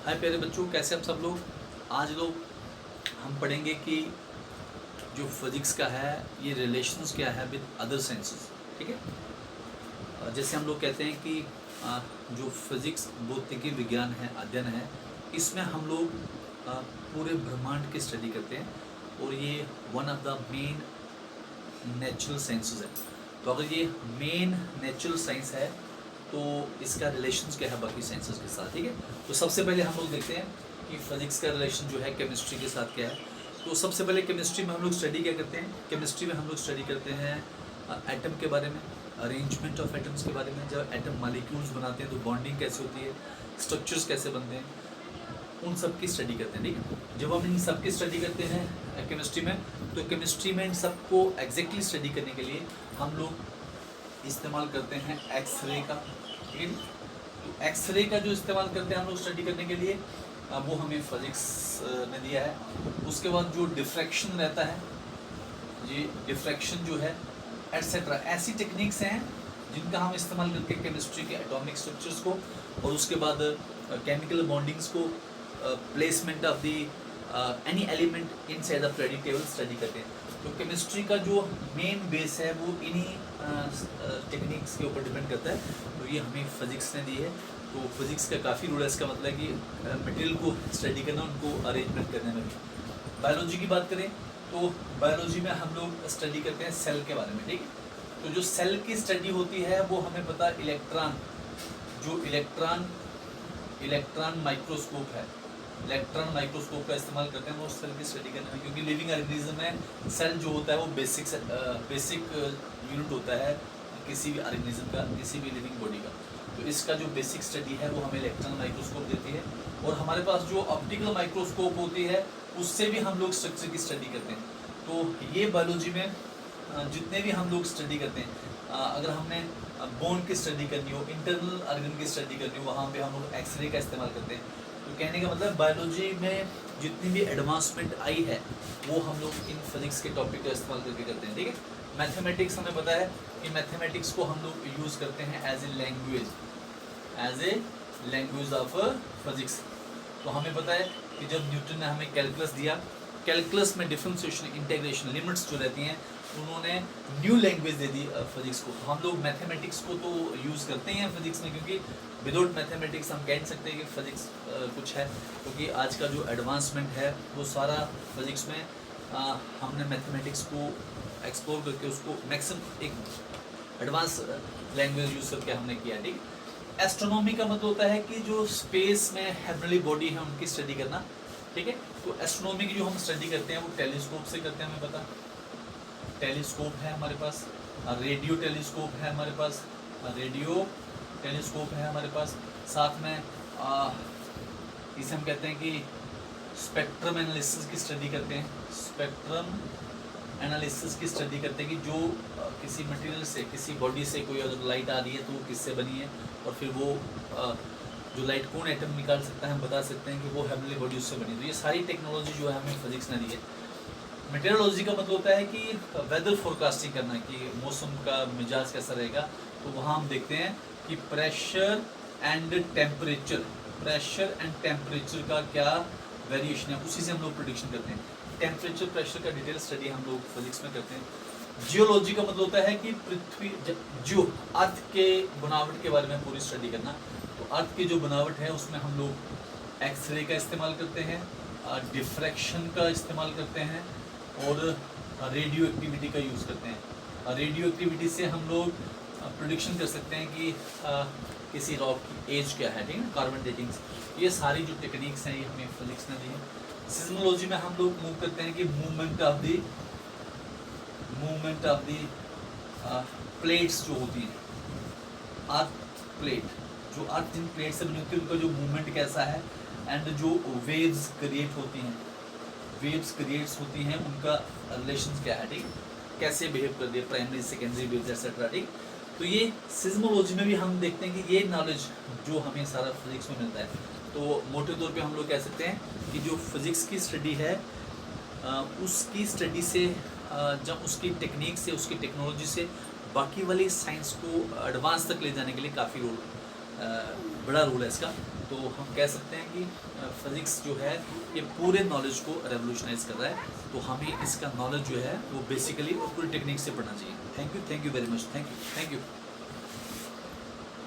हाय प्यारे बच्चों, कैसे आप सब लोग। आज लोग हम पढ़ेंगे कि जो फिजिक्स का है ये रिलेशंस क्या है विद अदर साइंसेस। ठीक है, जैसे हम लोग कहते हैं कि जो फिजिक्स भौतिकी विज्ञान है, अध्ययन है, इसमें हम लोग पूरे ब्रह्मांड की स्टडी करते हैं और ये one of the main natural sciences है। तो अगर ये मेन नेचुरल साइंस है तो इसका रिलेशन क्या है बाकी साइंसेस के साथ। ठीक है, तो सबसे पहले हम लोग देखते हैं कि फिजिक्स का रिलेशन जो है केमिस्ट्री के साथ क्या है। तो सबसे पहले केमिस्ट्री में हम लोग स्टडी क्या करते हैं। केमिस्ट्री में हम लोग स्टडी करते हैं एटम के बारे में, अरेंजमेंट ऑफ एटम्स के बारे में। जब एटम मालिक्यूल्स बनाते हैं तो बॉन्डिंग कैसे होती है, स्ट्रक्चर्स कैसे बनते हैं, उन सब की स्टडी करते हैं। ठीक है, जब हम इन सब की स्टडी करते हैं केमिस्ट्री में, तो केमिस्ट्री में इन सबको एग्जैक्टली स्टडी करने के लिए हम लोग इस्तेमाल करते हैं एक्सरे का। ठीक है, तो एक्सरे का जो इस्तेमाल करते हैं हम लोग स्टडी करने के लिए, वो हमें फिजिक्स ने दिया है। उसके बाद जो डिफ्रैक्शन रहता है, ये डिफ्रैक्शन जो है एटसेट्रा, ऐसी टेक्निक्स हैं जिनका हम इस्तेमाल करके केमिस्ट्री के एटॉमिक स्ट्रक्चर्स को और उसके बाद केमिकल बॉन्डिंग्स को, placement of the any element inside the periodic table study करते हैं। तो केमिस्ट्री का जो मेन बेस है वो इन्हीं टेक्निक्स के ऊपर डिपेंड करता है। तो ये हमें फिजिक्स ने दी है। तो फिजिक्स का काफ़ी रूल है। इसका मतलब है कि मटेरियल को स्टडी करना, उनको अरेंजमेंट करने में भी। बायोलॉजी की बात करें तो बायोलॉजी में हम लोग स्टडी करते हैं सेल के बारे में। ठीक है, तो जो सेल की स्टडी होती है वो हमें पता है इलेक्ट्रॉन माइक्रोस्कोप है, इलेक्ट्रॉन माइक्रोस्कोप का इस्तेमाल करते हैं वो सेल की स्टडी करने में। क्योंकि लिविंग ऑर्गेनिज्म में सेल जो होता है वो बेसिक यूनिट होता है किसी भी ऑर्गेनिज्म का, किसी भी लिविंग बॉडी का। तो इसका जो बेसिक स्टडी है वो हमें इलेक्ट्रॉन माइक्रोस्कोप देती है। और हमारे पास जो ऑप्टिकल माइक्रोस्कोप होती है उससे भी हम लोग स्ट्रक्चर की स्टडी करते हैं। तो ये बायोलॉजी में जितने भी हम लोग स्टडी करते हैं, अगर हमने बोन की स्टडी करनी हो, इंटरनल ऑर्गन की स्टडी करनी हो, वहाँ पे हम लोग एक्सरे का इस्तेमाल करते हैं। तो कहने का मतलब बायोलॉजी में जितनी भी एडवांसमेंट आई है वो हम लोग इन फिजिक्स के टॉपिक का इस्तेमाल करके करते हैं। ठीक है, मैथमेटिक्स हमें पता है कि मैथमेटिक्स को हम लोग यूज़ करते हैं as a language of physics. तो हमें पता है कि जब न्यूटन ने हमें कैलकुलस दिया, कैलकुलस में डिफरेंशिएशन, इंटीग्रेशन, लिमिट्स जो रहती हैं, उन्होंने न्यू लैंग्वेज दे दी फिजिक्स को। तो हम लोग मैथमेटिक्स को तो यूज़ करते हैं फिजिक्स में, क्योंकि विदाउट मैथमेटिक्स हम कह नहीं सकते कि फिजिक्स कुछ है। क्योंकि आज का जो एडवांसमेंट है वो सारा फिजिक्स में हमने मैथमेटिक्स को एक्सप्लोर करके उसको मैक्सिमम एक एडवांस लैंग्वेज यूज़ करके हमने किया। ठीक, एस्ट्रोनॉमी का मतलब होता है कि जो स्पेस में हेवनली बॉडी है उनकी स्टडी करना। ठीक है, तो एस्ट्रोनॉमी की जो हम स्टडी करते हैं वो टेलीस्कोप से करते हैं। हमें पता टेलीस्कोप है हमारे पास, रेडियो टेलीस्कोप है हमारे पास, साथ में इसे हम कहते हैं कि स्पेक्ट्रम एनालिसिस की स्टडी करते हैं। स्पेक्ट्रम एनालिसिस की स्टडी करते हैं कि जो किसी मटेरियल से, किसी बॉडी से कोई अगर लाइट आ रही है तो वो किससे बनी है, और फिर वो जो लाइट कौन एटम निकाल सकता है, हम बता सकते हैं कि वो हेवनली बॉडी उससे बनी। तो ये सारी टेक्नोलॉजी जो है हमें फिजिक्स ने दी है। मेटेरोलॉजी का मतलब होता है कि वेदर फोरकास्टिंग करना, कि मौसम का मिजाज कैसा रहेगा। तो वहाँ हम देखते हैं कि प्रेशर एंड टेम्परेचर का क्या वेरिएशन है, उसी से हम लोग प्रेडिक्शन करते हैं। टेम्परेचर, प्रेशर का डिटेल स्टडी हम लोग फिजिक्स में करते हैं। जियोलॉजी का मतलब होता है कि पृथ्वी, जो अर्थ के बनावट के बारे में पूरी स्टडी करना। तो अर्थ की जो बनावट है उसमें हम लोग एक्सरे का इस्तेमाल करते हैं, डिफ्रैक्शन का इस्तेमाल करते हैं और रेडियो एक्टिविटी का यूज़ करते हैं। रेडियो एक्टिविटी से हम लोग प्रेडिक्शन कर सकते हैं कि किसी रॉक की एज क्या है। ठीक है, कार्बन डेटिंग्स, ये सारी जो टेक्निक्स हैं ये हमें फिजिक्स ने दी है। सिज्मोलॉजी में हम लोग मूव करते हैं कि मूवमेंट ऑफ दी प्लेट्स जो होती हैं, अर्थ प्लेट, जो अर्थ जिन प्लेट से बनी होती है उनका जो मूवमेंट कैसा है, एंड जो वेव्स क्रिएट्स होती हैं उनका रिलेशन क्या है। ठीक, कैसे बिहेव कर दिए, प्राइमरी सेकेंडरी वेव्स एक्सेट्रा। ठीक, तो ये सिज्मोलॉजी में भी हम देखते हैं कि ये नॉलेज जो हमें सारा फिजिक्स में मिलता है। तो मोटे तौर पे हम लोग कह सकते हैं कि जो फिजिक्स की स्टडी है उसकी स्टडी से, जब उसकी टेक्निक से, उसकी टेक्नोलॉजी से बाकी वाली साइंस को एडवांस तक ले जाने के लिए काफ़ी बड़ा रोल है इसका। तो हम कह सकते हैं कि फिज़िक्स जो है ये पूरे नॉलेज को रेवोल्यूशनाइज कर रहा है। तो हमें इसका नॉलेज जो है वो बेसिकली और पूरी टेक्निक से पढ़ना चाहिए। Thank you very much, thank you.